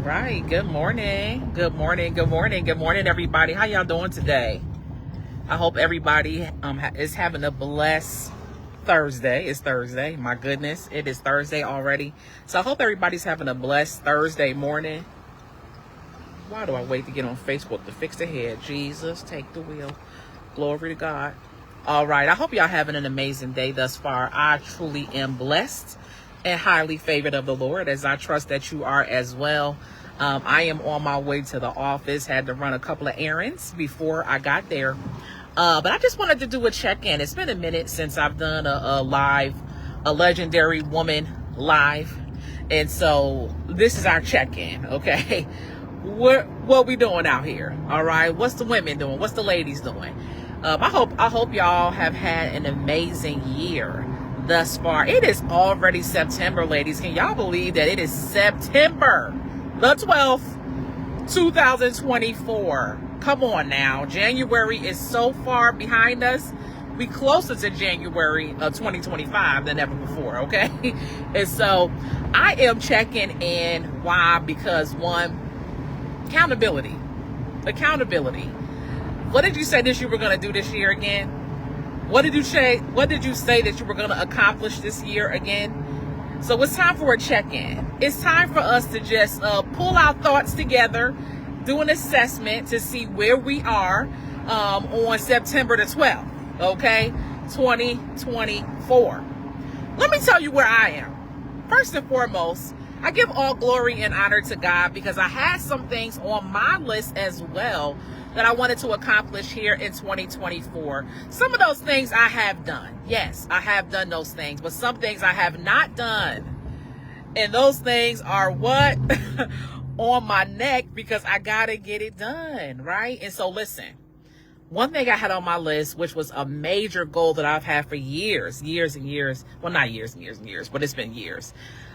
right. Good morning. Good morning. Good morning. Good morning, everybody. How y'all doing today? I hope everybody is having a blessed Thursday. It's Thursday. My goodness, it is Thursday already. So I hope everybody's having a blessed Thursday morning. Why do I wait to get on Facebook to fix the head? Jesus, take the wheel. Glory to God. All right. I hope y'all having an amazing day thus far. I truly am blessed and highly favored of the Lord, as I trust that you are as well. I am on my way to the office. Had to run a couple of errands before I got there. But I just wanted to do a check-in. It's been a minute since I've done a Legendary Woman live. And so this is our check-in, okay? What we doing out here? All right. What's the women doing? What's the ladies doing? I hope y'all have had an amazing year thus far. It is already September, ladies. Can y'all believe that it is September the 12th, 2024? Come on now. January is so far behind us. We closer to January of 2025 than ever before, okay? And so I am checking in. Why? Because one, accountability. What did you say that you were going to do this year again? What did you say that you were going to accomplish this year again? So it's time for a check-in. It's time for us to just pull our thoughts together, do an assessment to see where we are on September the 12th, okay, 2024. Let me tell you where I am. First and foremost, I give all glory and honor to God because I had some things on my list as well that I wanted to accomplish here in 2024. Some of those things I have done. Yes, I have done those things, but some things I have not done. And those things are what? On my neck, because I gotta get it done, right? And so listen, one thing I had on my list, which was a major goal that I've had for years and years. Well, not years and years, but it's been years.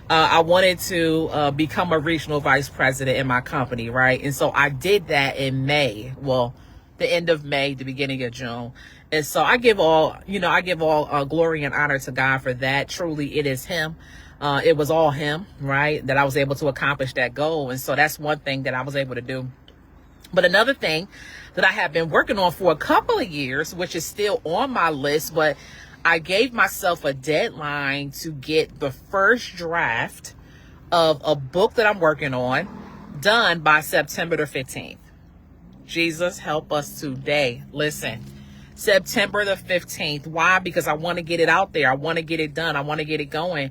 I wanted to become a regional vice president in my company, right? And so I did that in May. Well, the end of May, the beginning of June. And so I give all glory and honor to God for that. Truly, it is Him. It was all Him, right? That I was able to accomplish that goal. And so that's one thing that I was able to do. But another thing that I have been working on for a couple of years, which is still on my list, but I gave myself a deadline to get the first draft of a book that I'm working on done by September the 15th. Jesus, help us today. Listen, September the 15th. Why? Because I want to get it out there. I want to get it done. I want to get it going.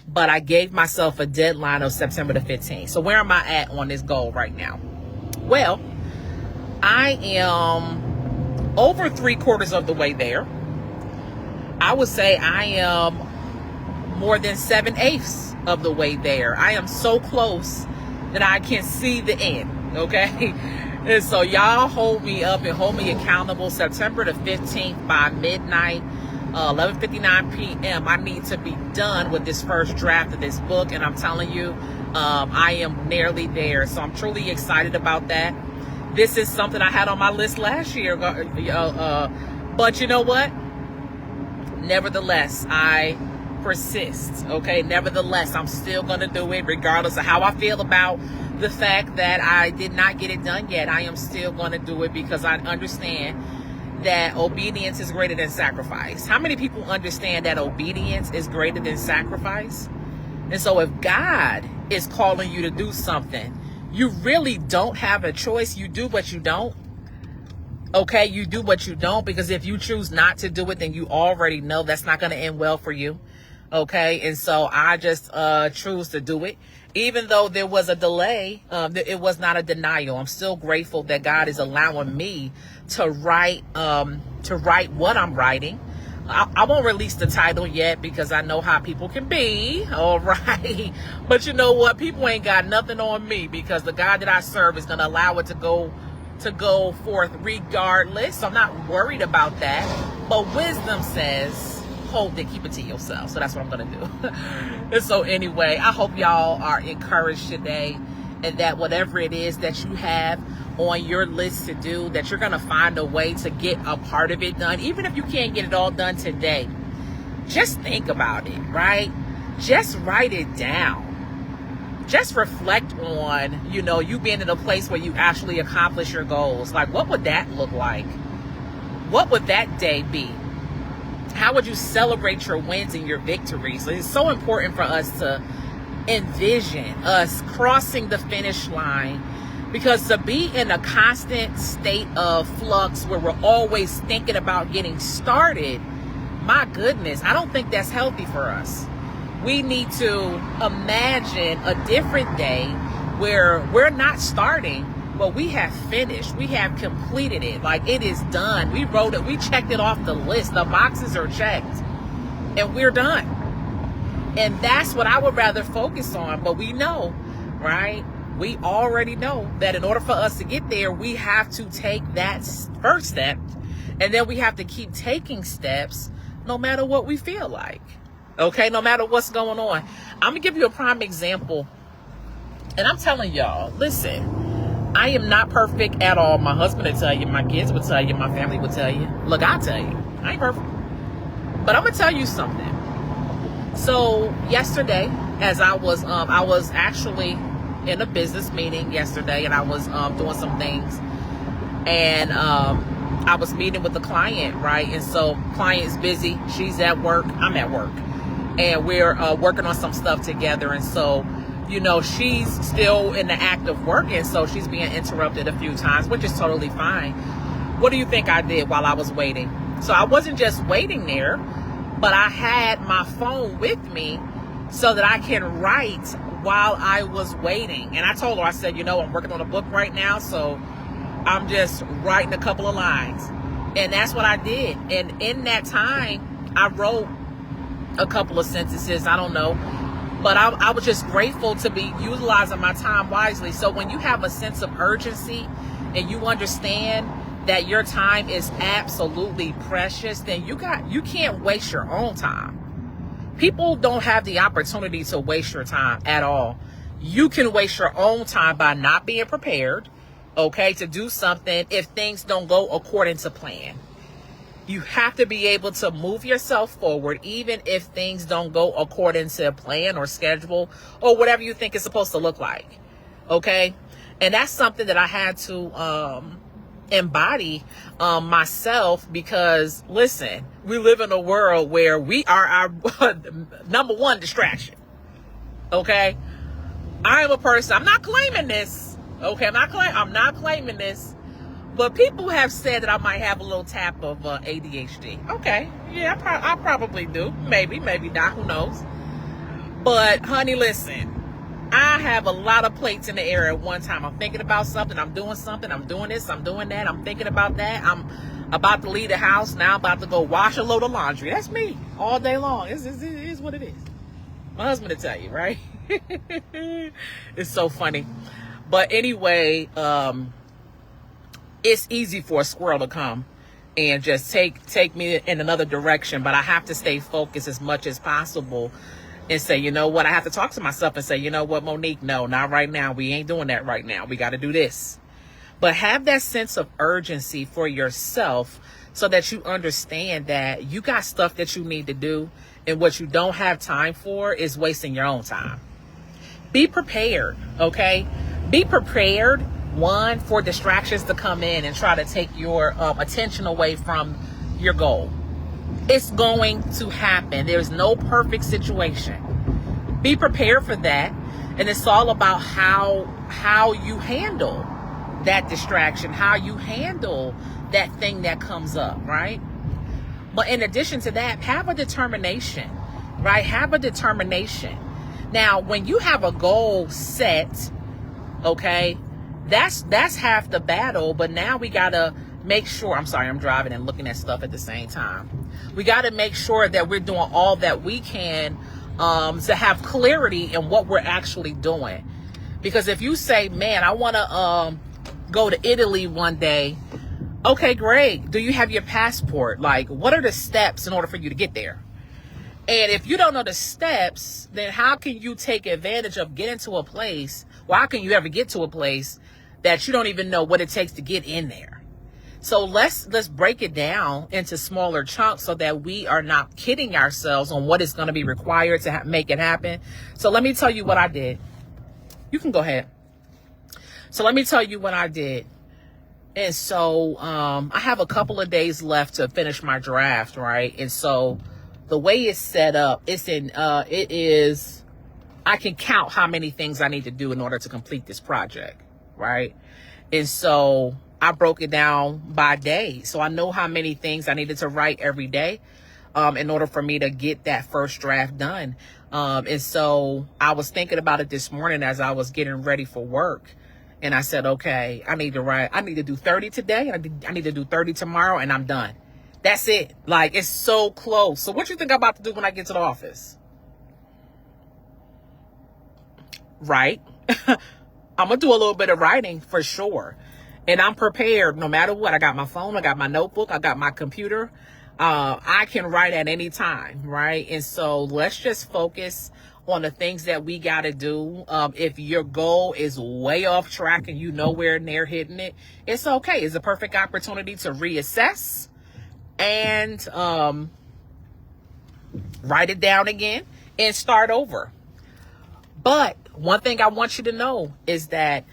But I gave myself a deadline of September the 15th. So where am I at on this goal right now? Well, I am over 3/4 of the way there. I would say I am more than 7/8 of the way there. I am so close that I can see the end, okay? And so y'all hold me up and hold me accountable. September the 15th by midnight, 11:59 p.m. I need to be done with this first draft of this book. And I'm telling you, I am nearly there. So I'm truly excited about that. This is something I had on my list last year. But you know what? Nevertheless, I persist, okay? Nevertheless, I'm still going to do it regardless of how I feel about the fact that I did not get it done yet. I am still going to do it because I understand that obedience is greater than sacrifice. How many people understand that obedience is greater than sacrifice? And so if God is calling you to do something, you really don't have a choice. You do what you don't. Okay, you do what you don't, because if you choose not to do it, then you already know that's not going to end well for you. Okay, and so I just choose to do it. Even though there was a delay, it was not a denial. I'm still grateful that God is allowing me to write what I'm writing. I won't release the title yet because I know how people can be. All right, but you know what? People ain't got nothing on me because the God that I serve is going to allow it to go forth regardless. So I'm not worried about that. But wisdom says, hold it, keep it to yourself. So that's what I'm going to do. And so anyway, I hope y'all are encouraged today, and that whatever it is that you have on your list to do, that you're going to find a way to get a part of it done. Even if you can't get it all done today, just think about it, right? Just write it down. just reflect on, you being in a place where you actually accomplish your goals. Like, what would that look like? What would that day be? How would you celebrate your wins and your victories? So it's so important for us to envision us crossing the finish line, because to be in a constant state of flux where we're always thinking about getting started, my goodness, I don't think that's healthy for us. We need to imagine a different day where we're not starting, but we have finished. We have completed it. Like, it is done. We wrote it. We checked it off the list. The boxes are checked and we're done. And that's what I would rather focus on. But we know, right? We already know that in order for us to get there, we have to take that first step. And then we have to keep taking steps no matter what we feel like. Okay, no matter what's going on. I'm going to give you a prime example. And I'm telling y'all, listen, I am not perfect at all. My husband will tell you, my kids will tell you, my family will tell you. Look, I'll tell you, I ain't perfect. But I'm going to tell you something. So yesterday, as I was actually in a business meeting yesterday, and I was doing some things. And I was meeting with the client, right? And so client's busy. She's at work. I'm at work. And we're working on some stuff together. And so, she's still in the act of working. So she's being interrupted a few times, which is totally fine. What do you think I did while I was waiting? So I wasn't just waiting there, but I had my phone with me so that I can write while I was waiting. And I told her, I said, I'm working on a book right now. So I'm just writing a couple of lines. And that's what I did. And in that time, I wrote a couple of sentences. I don't know. But I was just grateful to be utilizing my time wisely. So when you have a sense of urgency and you understand that your time is absolutely precious, then you can't waste your own time. People don't have the opportunity to waste your time at all. You can waste your own time by not being prepared, okay, to do something if things don't go according to plan. You have to be able to move yourself forward, even if things don't go according to plan or schedule or whatever you think it's supposed to look like. Okay. And that's something that I had to embody myself, because listen, we live in a world where we are our number one distraction. Okay. I am a person, I'm not claiming this. Okay. I'm not claiming this. But people have said that I might have a little tap of ADHD. Okay. Yeah, I probably do. Maybe not. Who knows? But, honey, listen. I have a lot of plates in the air at one time. I'm thinking about something. I'm doing something. I'm doing this. I'm doing that. I'm thinking about that. I'm about to leave the house. Now I'm about to go wash a load of laundry. That's me all day long. It is what it is. My husband will tell you, right? It's so funny. But anyway, it's easy for a squirrel to come and just take me in another direction, but I have to stay focused as much as possible and say, you know what, I have to talk to myself and say, you know what, Monique, no, not right now. We ain't doing that right now. We got to do this. But have that sense of urgency for yourself so that you understand that you got stuff that you need to do, and what you don't have time for is wasting your own time. Be prepared, okay? Be prepared. One, for distractions to come in and try to take your attention away from your goal. It's going to happen. There's no perfect situation. Be prepared for that. And it's all about how you handle that distraction, how you handle that thing that comes up, right? But in addition to that, have a determination, right? Have a determination. Now, when you have a goal set, okay, that's half the battle. But now we got to make sure, I'm sorry, I'm driving and looking at stuff at the same time. We got to make sure that we're doing all that we can to have clarity in what we're actually doing. Because if you say, man, I want to go to Italy one day. Okay, great. Do you have your passport? Like, what are the steps in order for you to get there? And if you don't know the steps, then how can you take advantage of getting to a place? Well, how can you ever get to a place that you don't even know what it takes to get in there? So let's break it down into smaller chunks so that we are not kidding ourselves on what is going to be required to make it happen. So let me tell you what I did. You can go ahead. So let me tell you what I did. And so I have a couple of days left to finish my draft, right? And so the way it's set up, I can count how many things I need to do in order to complete this project, right? And so I broke it down by day. So I know how many things I needed to write every day in order for me to get that first draft done. And so I was thinking about it this morning as I was getting ready for work. And I said, okay, I need to do 30 today. I need to do 30 tomorrow, and I'm done. That's it. Like, it's so close. So what you think I'm about to do when I get to the office? Right? I'm going to do a little bit of writing for sure. And I'm prepared no matter what. I got my phone. I got my notebook. I got my computer. I can write at any time, right? And so let's just focus on the things that we got to do. If your goal is way off track and you nowhere near hitting it, it's okay. It's a perfect opportunity to reassess and write it down again and start over. But one thing I want you to know is that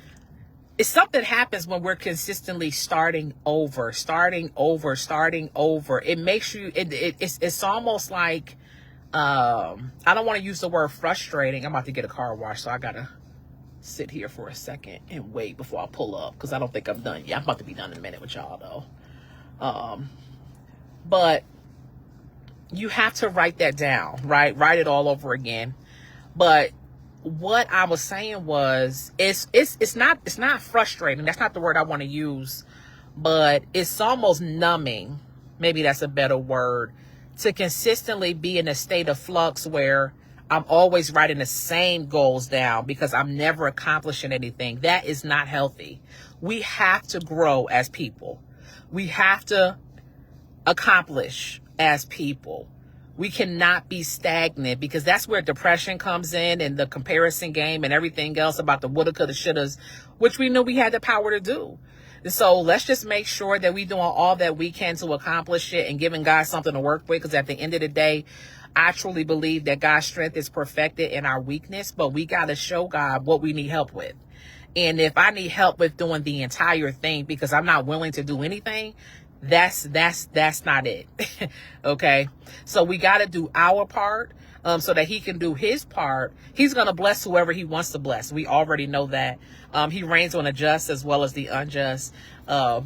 it's something happens when we're consistently starting over. It makes you, it's almost like, I don't want to use the word frustrating. I'm about to get a car wash, so I got to sit here for a second and wait before I pull up because I don't think I'm done yet. I'm about to be done in a minute with y'all though. But you have to write that down, right? Write it all over again. But what I was saying was it's not frustrating. That's not the word I want to use, but it's almost numbing. Maybe that's a better word, to consistently be in a state of flux where I'm always writing the same goals down because I'm never accomplishing anything. That is not healthy. We have to grow as people. We have to accomplish as people. We cannot be stagnant because that's where depression comes in and the comparison game and everything else about the woulda, coulda, shouldas, which we knew we had the power to do. And so let's just make sure that we're doing all that we can to accomplish it and giving God something to work with. Because at the end of the day, I truly believe that God's strength is perfected in our weakness, but we got to show God what we need help with. And if I need help with doing the entire thing because I'm not willing to do anything, that's not it. Okay. So we got to do our part, so that he can do his part. He's going to bless whoever he wants to bless. We already know that. He reigns on the just as well as the unjust. And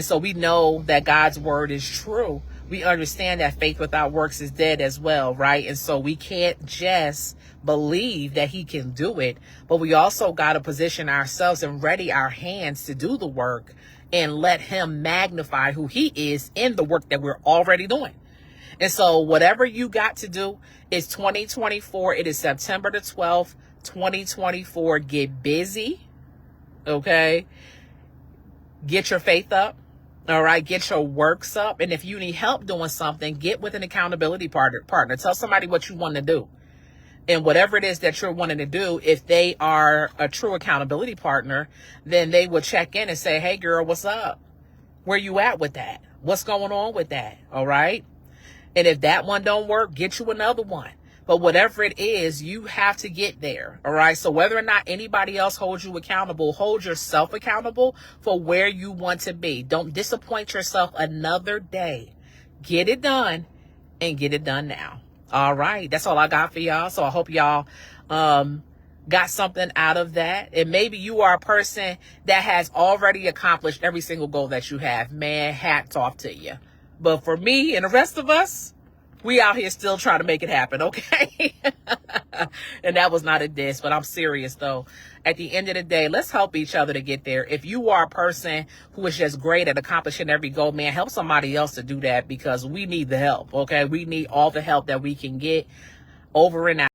so we know that God's word is true. We understand that faith without works is dead as well, right? And so we can't just believe that he can do it, but we also got to position ourselves and ready our hands to do the work and let him magnify who he is in the work that we're already doing. And so whatever you got to do is 2024. It is September the 12th, 2024. Get busy. Okay. Get your faith up. All right. Get your works up. And if you need help doing something, get with an accountability partner. Tell somebody what you want to do. And whatever it is that you're wanting to do, if they are a true accountability partner, then they will check in and say, hey, girl, what's up? Where you at with that? What's going on with that? All right. And if that one don't work, get you another one. But whatever it is, you have to get there. All right. So whether or not anybody else holds you accountable, hold yourself accountable for where you want to be. Don't disappoint yourself another day. Get it done and get it done now. All right. That's all I got for y'all. So I hope y'all got something out of that. And maybe you are a person that has already accomplished every single goal that you have. Man, hats off to you. But for me and the rest of us, we out here still trying to make it happen, okay? And that was not a diss, but I'm serious though. At the end of the day, let's help each other to get there. If you are a person who is just great at accomplishing every goal, man, help somebody else to do that because we need the help, okay? We need all the help that we can get. Over and out.